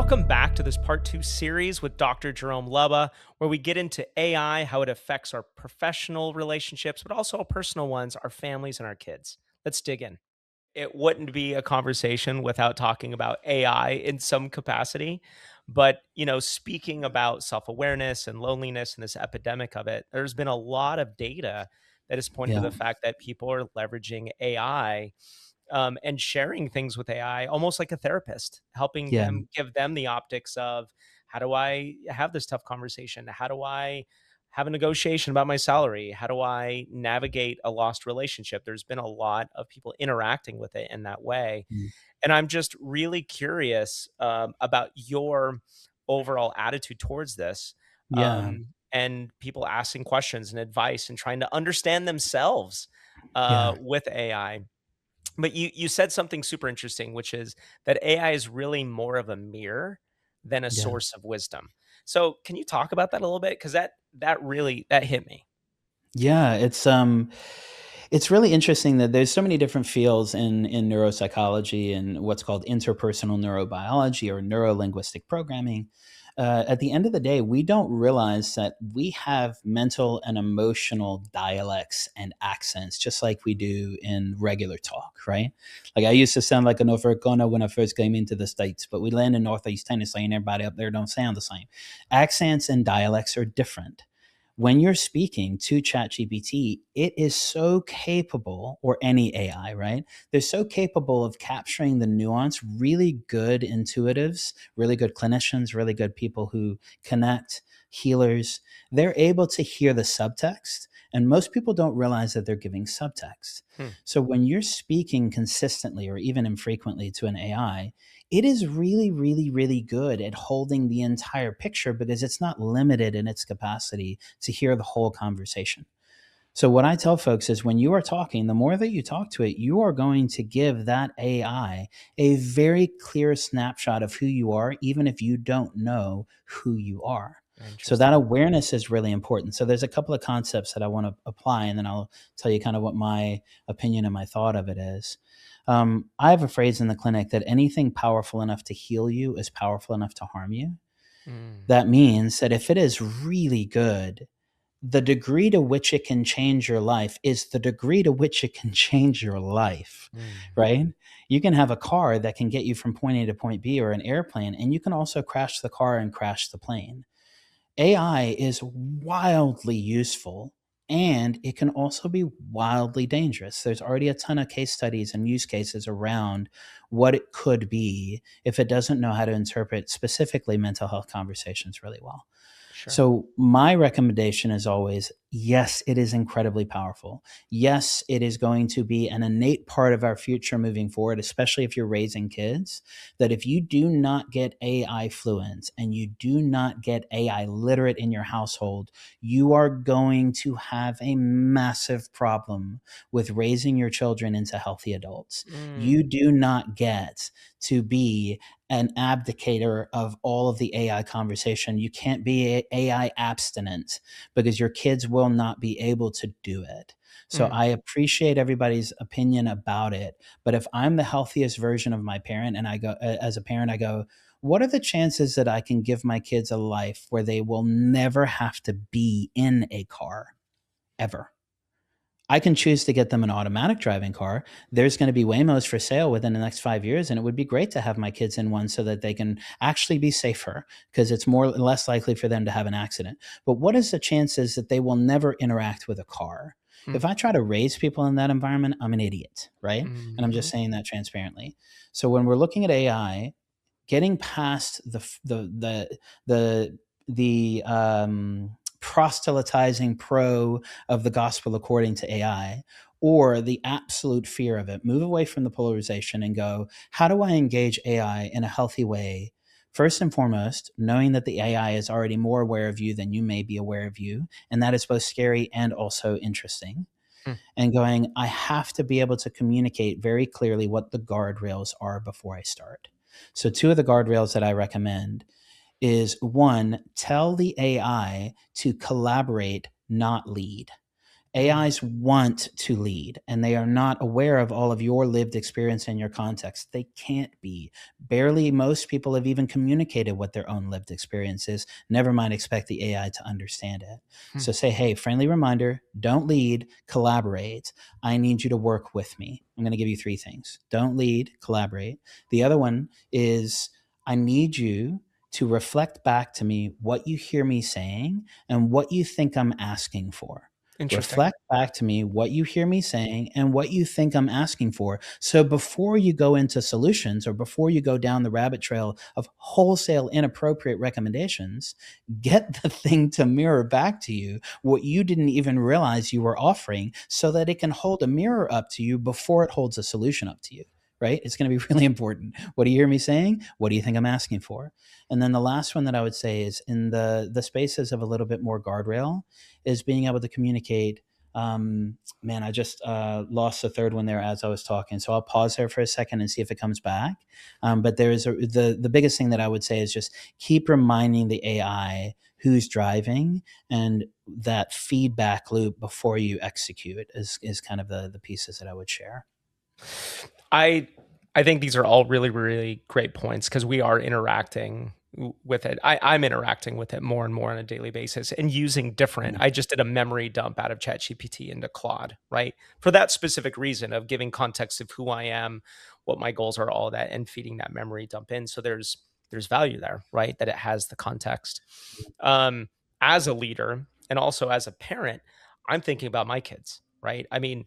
Welcome back to this part two series with Dr. Jerome Lubbe, where we get into AI, how it affects our professional relationships, but also our personal ones, our families, and our kids. Let's dig in. It wouldn't be a conversation without talking about AI in some capacity. But, speaking about self awareness and loneliness and this epidemic of it, there's been a lot of data that has pointed to Yeah, the fact that people are leveraging AI and sharing things with AI, almost like a therapist, helping yeah, them give them the optics of how do I have this tough conversation? How do I have a negotiation about my salary? How do I navigate a lost relationship? There's been a lot of people interacting with it in that way. mm, And I'm just really curious about your overall attitude towards this, yeah, and people asking questions and advice and trying to understand themselves yeah, with AI. But you said something super interesting, which is that AI is really more of a mirror than a yeah, source of wisdom. So, can you talk about that a little bit? Because that really that hit me. yeah. It's really interesting that there's so many different fields in neuropsychology and what's called interpersonal neurobiology or neurolinguistic programming. At the end of the day, we don't realize that we have mental and emotional dialects and accents, just like we do in regular talk, right? Like I used to sound like a Norfolkana when I first came into the States, but we land in Northeast Tennessee and everybody up there don't sound the same. Accents and dialects are different. When you're speaking to ChatGPT, it is so capable, or any AI, right? They're so capable of capturing the nuance. Really good intuitives, really good clinicians, really good people who connect, healers. They're able to hear the subtext. And most people don't realize that they're giving subtext. Hmm. So when you're speaking consistently or even infrequently to an AI, it is really, really, really good at holding the entire picture because it's not limited in its capacity to hear the whole conversation. So, what I tell folks is when you are talking, the more that you talk to it, you are going to give that AI a very clear snapshot of who you are, even if you don't know who you are. So, that Interesting. awareness is really important. So, there's a couple of concepts that I want to apply, and then I'll tell you kind of what my opinion and my thought of it is. I have a phrase in the clinic that anything powerful enough to heal you is powerful enough to harm you. Mm, That means that if it is really good, the degree to which it can change your life is the degree to which it can change your life, mm, right? You can have a car that can get you from point A to point B or an airplane, and you can also crash the car and crash the plane. AI is wildly useful and it can also be wildly dangerous. There's already a ton of case studies and use cases around what it could be if it doesn't know how to interpret specifically mental health conversations really well. sure. So, my recommendation is always yes, it is incredibly powerful. Yes, it is going to be an innate part of our future moving forward, especially if you're raising kids. That if you do not get AI fluent and you do not get AI literate in your household, you are going to have a massive problem with raising your children into healthy adults. You Mm, do not get to be an abdicator of all of the AI conversation. You can't be AI abstinent because your kids will not be able to do it. So mm. I appreciate everybody's opinion about it. But if I'm the healthiest version of my parent and I go, as a parent, I go, what are the chances that I can give my kids a life where they will never have to be in a car ever? I can choose to get them an automatic driving car. There's going to be Waymos for sale within the next 5 years, and it would be great to have my kids in one so that they can actually be safer because it's more less likely for them to have an accident. But what is the chances that they will never interact with a car? Hmm. If I try to raise people in that environment, I'm an idiot, right? And I'm just Mhm. saying that transparently. So when we're looking at AI, getting past the proselytizing pro of the gospel according to AI or the absolute fear of it. Move away from the polarization and go, how do I engage AI in a healthy way? First and foremost, knowing that the AI is already more aware of you than you may be aware of you. And that is both scary and also interesting. Hmm. And going, I have to be able to communicate very clearly what the guardrails are before I start. So, two of the guardrails that I recommend is one, tell the AI to collaborate, not lead. Mm. AIs want to lead, and they are not aware of all of your lived experience and your context. They can't be. Barely most people have even communicated what their own lived experience is, never mind expect the AI to understand it. Hmm. So say, hey, friendly reminder, don't lead, collaborate. I need you to work with me. I'm going to give you three things: don't lead, collaborate. The other one is, I need you to reflect back to me what you hear me saying and what you think I'm asking for. Interesting. Reflect back to me what you hear me saying and what you think I'm asking for. So before you go into solutions or before you go down the rabbit trail of wholesale inappropriate recommendations, get the thing to mirror back to you what you didn't even realize you were offering, so that it can hold a mirror up to you before it holds a solution up to you. Right? It's going to be really important. What do you hear me saying? What do you think I'm asking for? And then the last one that I would say is in the spaces of a little bit more guardrail is being able to communicate. Man, I just lost the third one there as I was talking, so I'll pause there for a second and see if it comes back. But the biggest thing that I would say is just keep reminding the AI who's driving, and that feedback loop before you execute is kind of the pieces that I would share. I I think these are all really, really great points because we are interacting with it. I'm interacting with it more and more on a daily basis and using different. Mm, I just did a memory dump out of ChatGPT into Claude, right? For that specific reason of giving context of who I am, what my goals are, all of that, and feeding that memory dump in. So there's value there, right? That it has the context. Um, as a leader and also as a parent, I'm thinking about my kids, right? I mean,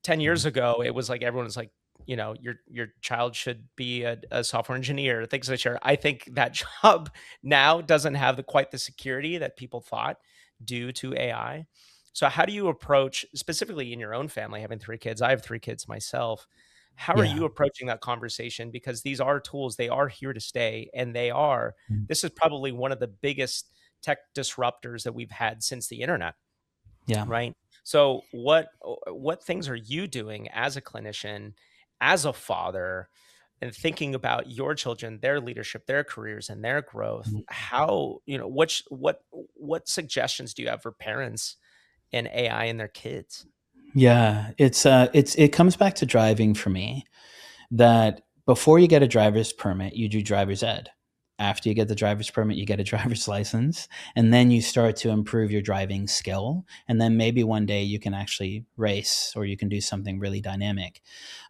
10 mm, years ago, it was like everyone was like, your child should be a software engineer, things of that sort. I think that job now doesn't have quite the security that people thought due to AI. So how do you approach, specifically in your own family, having three kids? I have three kids myself. How are yeah. you approaching that conversation? Because these are tools, they are here to stay, and Mm, this is probably one of the biggest tech disruptors that we've had since the internet. yeah. Right. So what things are you doing as a clinician, as a father, and thinking about your children, their leadership, their careers, and their growth? Mm. How, what suggestions do you have for parents and AI and their kids? Yeah, it comes back to driving for me, that before you get a driver's permit, you do driver's ed. After you get the driver's permit, you get a driver's license, and then you start to improve your driving skill. And then maybe one day you can actually race, or you can do something really dynamic.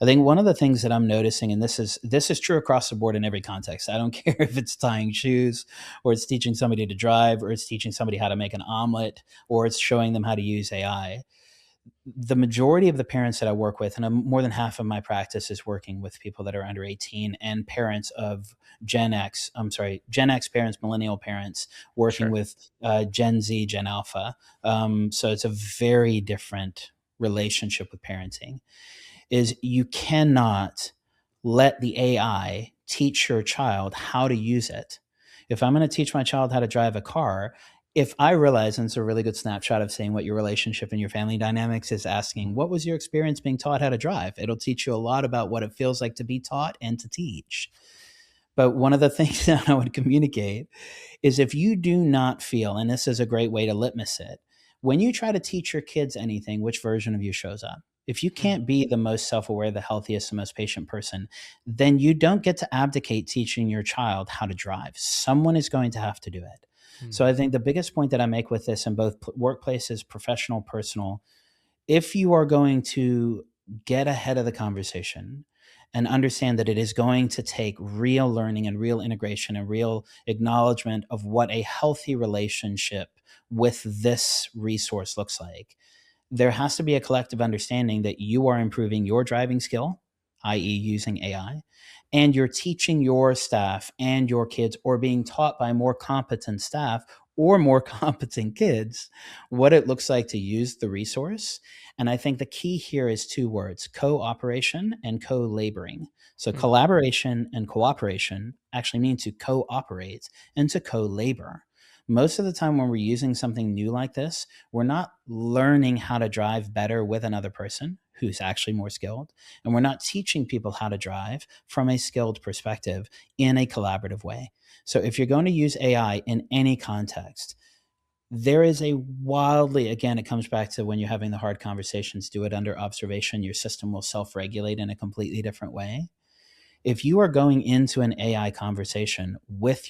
I think one of the things that I'm noticing, and this is true across the board in every context. I don't care if it's tying shoes, or it's teaching somebody to drive, or it's teaching somebody how to make an omelet, or it's showing them how to use AI. The majority of the parents that I work with, and more than half of my practice is working with people that are under 18 and parents of Gen X parents, millennial parents, working Sure. with Gen Z, Gen Alpha. So it's a very different relationship with parenting. Is you cannot let the AI teach your child how to use it. If I'm going to teach my child how to drive a car, if I realize, and it's a really good snapshot of saying what your relationship and your family dynamics is, asking, what was your experience being taught how to drive? It'll teach you a lot about what it feels like to be taught and to teach. But one of the things that I would communicate is, if you do not feel, and this is a great way to litmus it, when you try to teach your kids anything, which version of you shows up? If you Mm, can't be the most self aware, the healthiest, the most patient person, then you don't get to abdicate teaching your child how to drive. Someone is going to have to do it. So mm, I think the biggest point that I make with this in both workplaces, professional, personal, if you are going to get ahead of the conversation and understand that it is going to take real learning and real integration and real acknowledgement of what a healthy relationship with this resource looks like, there has to be a collective understanding that you are improving your driving skill, i.e., using AI, and you're teaching your staff and your kids, or being taught by more competent staff or more competent kids, what it looks like to use the resource. And I think the key here is two words: cooperation and co laboring. So, mm. collaboration and cooperation actually mean to cooperate and to co labor. Most of the time, when we're using something new like this, we're not learning how to drive better with another person who's actually more skilled. And we're not teaching people how to drive from a skilled perspective in a collaborative way. So if you're going to use AI in any context, There is a wildly, again, it comes back to when you're having the hard conversations, do it under observation. Your system will self regulate in a completely different way. If you are going into an AI conversation with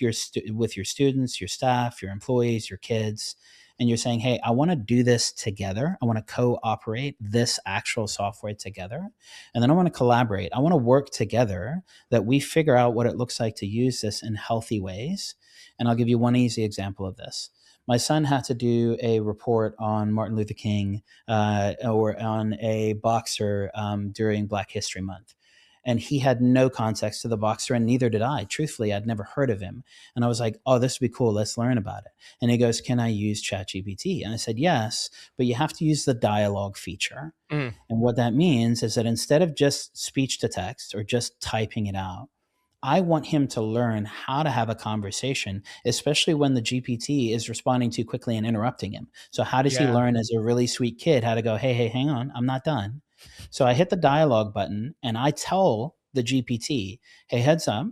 with your students, your staff, your employees, your kids, and you're saying, "Hey, I want to do this together. I want to co-operate this actual software together, and then I want to collaborate. I want to work together that we figure out what it looks like to use this in healthy ways." And I'll give you one easy example of this. My son had to do a report on Martin Luther King or on a boxer during Black History Month, and he had no context to the boxer, and neither did I. Truthfully, I'd never heard of him. And I was like, "Oh, this would be cool. Let's learn about it." And he goes, "Can I use ChatGPT?" And I said, "Yes, but you have to use the dialogue feature." Mm, And what that means is that instead of just speech to text or just typing it out, I want him to learn how to have a conversation, especially when the GPT is responding too quickly and interrupting him. So, how does he yeah. learn as a really sweet kid how to go, "Hey, hey, hang on, I'm not done"? So, I hit the dialogue button and I tell the GPT, "Hey, heads up.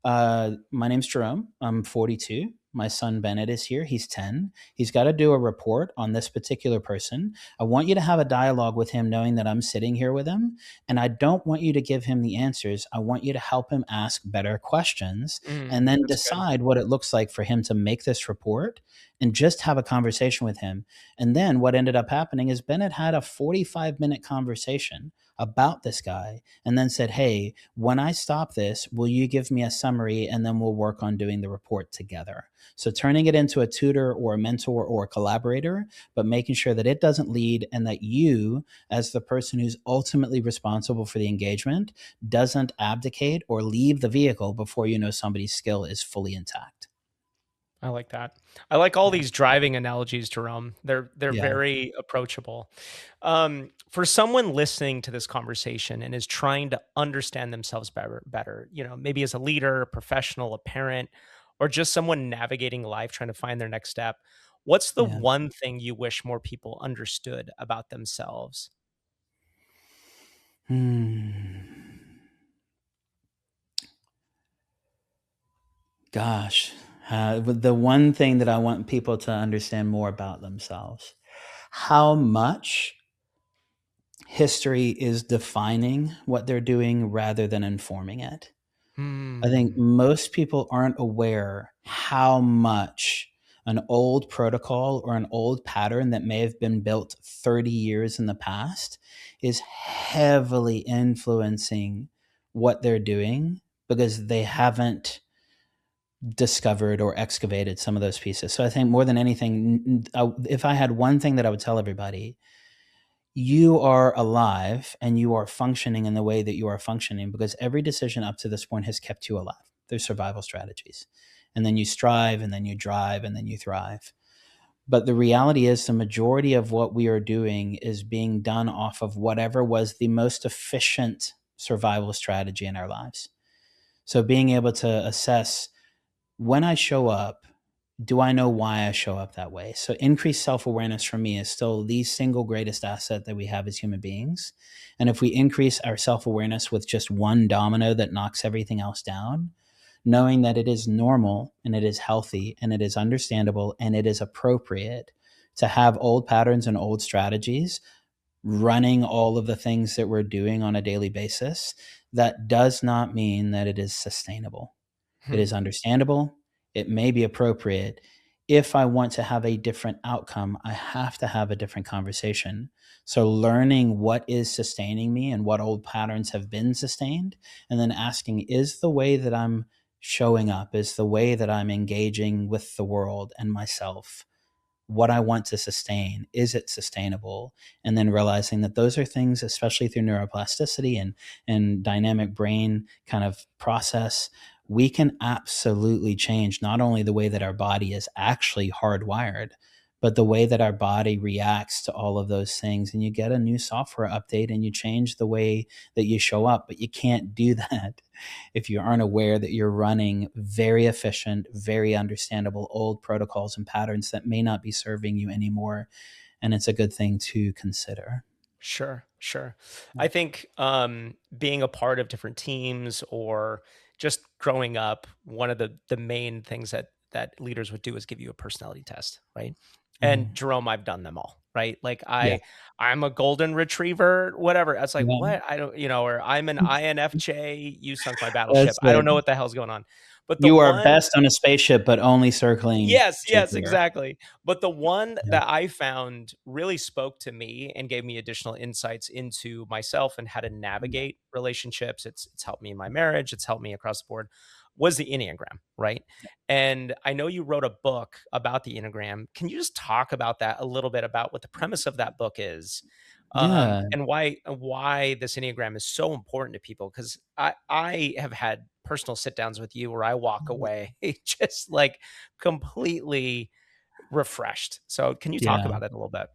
My name's Jerome. I'm 42. My son Bennett is here. He's 10. He's got to do a report on this particular person. I want you to have a dialogue with him, knowing that I'm sitting here with him. And I don't want you to give him the answers. I want you to help him ask better questions and then That's good. decide what it looks like for him to make this report and just have a conversation with him." And then what ended up happening is Bennett had a 45-minute conversation about this guy and then said, "Hey, when I stop this, will you give me a summary and then we'll work on doing the report together?" So turning it into a tutor or a mentor or a collaborator, but making sure that it doesn't lead and that you, as the person who's ultimately responsible for the engagement, doesn't abdicate or leave the vehicle before you know somebody's skill is fully intact. I like that. I like all Yeah. these driving analogies, Jerome. They're Yeah. very approachable. For someone listening to this conversation and is trying to understand themselves better, maybe as a leader, a professional, a parent, or just someone navigating life trying to find their next step, what's the Yeah. one thing you wish more people understood about themselves? Hmm. Gosh, the one thing that I want people to understand more about themselves, how much history is defining what they're doing rather than informing it. I think Hmm. most people aren't aware how much an old protocol or an old pattern that may have been built 30 years in the past is heavily influencing what they're doing because they haven't discovered or excavated some of those pieces. So I think more than anything, if I had one thing that I would tell everybody, you are alive and you are functioning in the way that you are functioning because every decision up to this point has kept you alive. There's survival strategies. And then you strive and then you drive and then you thrive. But the reality is, the majority of what we are doing is being done off of whatever was the most efficient survival strategy in our lives. So being able to assess when I show up, do I know why I show up that way? So increased self-awareness for me is still the single greatest asset that we have as human beings. And if we increase our self-awareness with just one domino that knocks everything else down, knowing that it is normal and it is healthy and it is understandable and it is appropriate to have old patterns and old strategies running all of the things that we're doing on a daily basis, that does not mean that it is sustainable. It Hmm. is understandable. It may be appropriate. If I want to have a different outcome, I have to have a different conversation. So, learning what is sustaining me and what old patterns have been sustained, and then asking, is the way that I'm showing up, is the way that I'm engaging with the world and myself what I want to sustain, is it sustainable? And then realizing that those are things, especially through neuroplasticity and dynamic brain kind of process, we can absolutely change not only the way that our body is actually hardwired, but the way that our body reacts to all of those things. And you get a new software update and you change the way that you show up, but you can't do that if you aren't aware that you're running very efficient, very understandable old protocols and patterns that may not be serving you anymore. And it's a good thing to consider. Sure, sure. Yeah. I think being a part of different teams or just growing up, one of the main things that leaders would do is give you a personality test, right? And Mhm. Jerome, I've done them all, right? Like Yeah. I'm a golden retriever, whatever. It's like, Yeah. what? I don't, or I'm an INFJ, you sunk my battleship. That's I don't it. know what the hell's going on. But the You are one best on a spaceship, but only circling Yes, yes, Jupiter. exactly. But the one Yeah. that I found really spoke to me and gave me additional insights into myself and how to Yeah. navigate relationships. It's helped me in my marriage, it's helped me across the board, was the Enneagram, right? And I know you wrote a book about the Enneagram. Can you just talk about that a little bit, about what the premise of that book is? Yeah. And why this Enneagram is so important to people? Because I have had personal sit downs with you where I walk away just like completely refreshed. So can you talk Yeah. about it a little bit?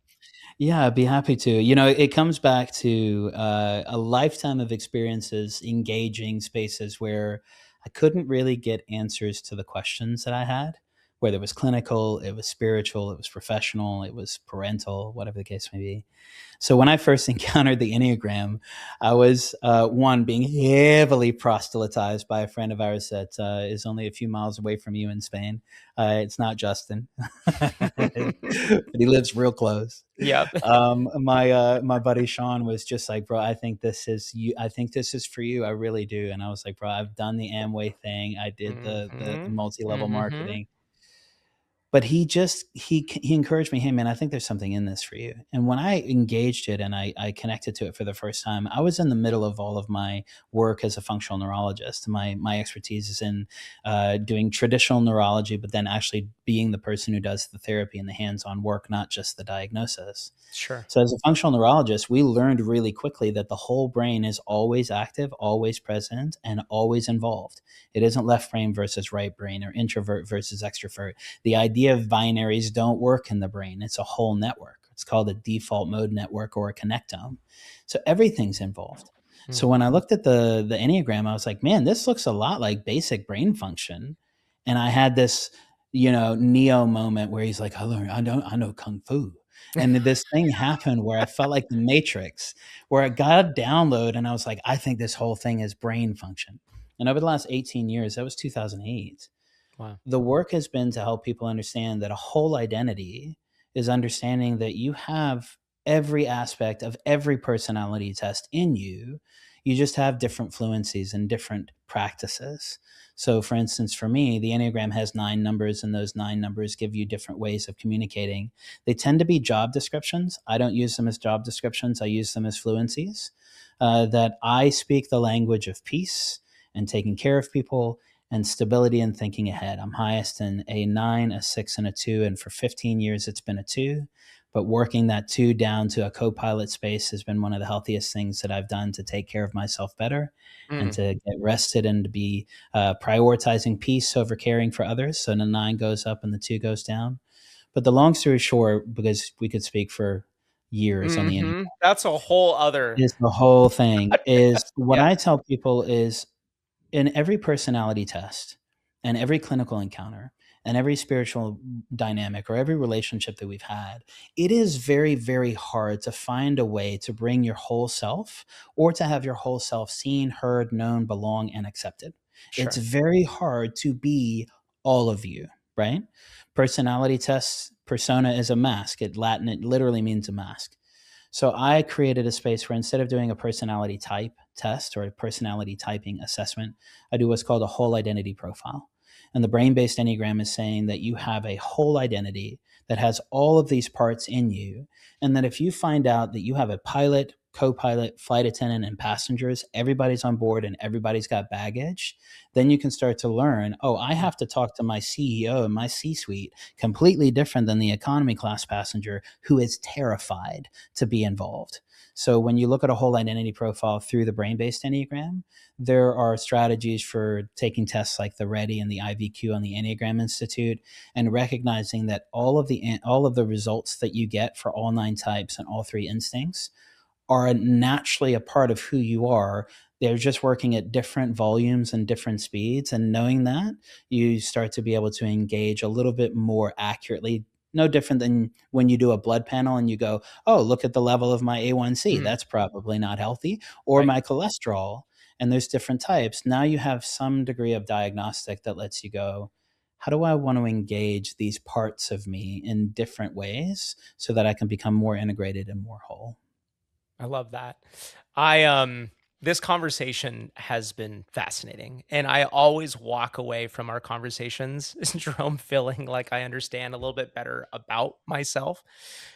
Yeah, I'd be happy to. It comes back to a lifetime of experiences engaging spaces where I couldn't really get answers to the questions that I had, whether it was clinical, it was spiritual, it was professional, it was parental, whatever the case may be. So when I first encountered the Enneagram, I was one being heavily proselytized by a friend of ours that is only a few miles away from you in Spain. It's not Justin, but he lives real close. Yep. My buddy Sean was just like, bro, I think this is you. I think this is for you. I really do. And I was like, bro, I've done the Amway thing. I did the Mhm. multi level Mhm. marketing, but he encouraged me, hey man, I think there's something in this for you. And when I engaged it and I connected to it for the first time, I was in the middle of all of my work as a functional neurologist. My expertise is in doing traditional neurology, but then actually being the person who does the therapy and the hands-on work, not just the diagnosis. Sure. So as a functional neurologist, we learned really quickly that the whole brain is always active, always present, and always involved. It isn't left brain versus right brain or introvert versus extrovert. The idea of binaries don't work in the brain. It's a whole network. It's called a default mode network or a connectome. So everything's involved. Mm. So when I looked at the Enneagram, I was like, man, this looks a lot like basic brain function. And I had this, Neo moment where he's like, I know Kung Fu. And this thing happened where I felt like the Matrix, where I got a download and I was like, I think this whole thing is brain function. And over the last 18 years, that was 2008, Wow. the work has been to help people understand that a whole identity is understanding that you have every aspect of every personality test in you. You just have different fluencies and different practices. So, for instance, for me, the Enneagram has 9 numbers, and those 9 numbers give you different ways of communicating. They tend to be job descriptions. I don't use them as job descriptions, I use them as fluencies. That I speak the language of peace and taking care of people and stability and thinking ahead. I'm highest in a 9, a 6, and a 2. And for 15 years, it's been a 2. But working that 2 down to a co pilot space has been one of the healthiest things that I've done to take care of myself better and Mm. to get rested and to be prioritizing peace over caring for others. So the 9 goes up and the 2 goes down. But the long story short, because we could speak for years on the Enneagram, Mhm. That's a whole other is the whole thing is what Yes. I tell people is in every personality test and every clinical encounter and every spiritual dynamic or every relationship that we've had, it is very, very hard to find a way to bring your whole self or to have your whole self seen, heard, known, belong, and accepted. It's Sure. very hard to be all of you, right? Personality tests, persona is a mask. In Latin, it literally means a mask. So I created a space where instead of doing a personality type test or a personality typing assessment, I do what's called a whole identity profile. And the brain based Enneagram is saying that you have a whole identity that has all of these parts in you. And that if you find out that you have a pilot, co pilot, flight attendant, and passengers, everybody's on board and everybody's got baggage, then you can start to learn, oh, I Mm. have to talk to my CEO and my C suite completely different than the economy class passenger who is terrified to be involved. So when you look at a whole identity profile through the brain-based Enneagram, there are strategies for taking tests like the Ready and the IVQ on the Enneagram Institute and recognizing that all of the results that you get for all 9 types and all 3 instincts are naturally a part of who you are. They're just working at different volumes and different speeds. And knowing that, you start to be able to engage a little bit more accurately. No different than when you do a blood panel and you go, oh, look at the level of my A1C. Mhm. That's probably not healthy. Or Right. my cholesterol. And there's different types. Now you have some degree of diagnostic that lets you go, how do I want to engage these parts of me in different ways so that I can become more integrated and more whole? I love that. I this conversation has been fascinating, and I always walk away from our conversations, Jerome, feeling like I understand a little bit better about myself.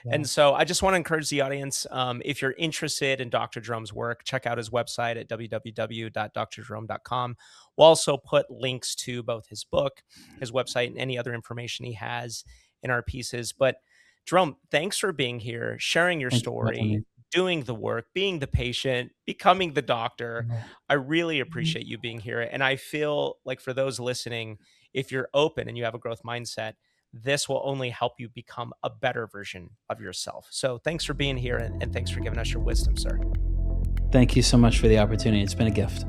Yeah. And so I just want to encourage the audience, if you're interested in Dr. Jerome's work, check out his website at www.drjerome.com. We'll also put links to both his book, his website, and any other information he has in our pieces. But Jerome, thanks for being here, sharing your Thank you for having story, me. doing the work, being the patient, becoming the doctor. Yeah. I really appreciate you being here. And I feel like for those listening, if you're open and you have a growth mindset, this will only help you become a better version of yourself. So thanks for being here and thanks for giving us your wisdom, sir. Thank you so much for the opportunity. It's been a gift.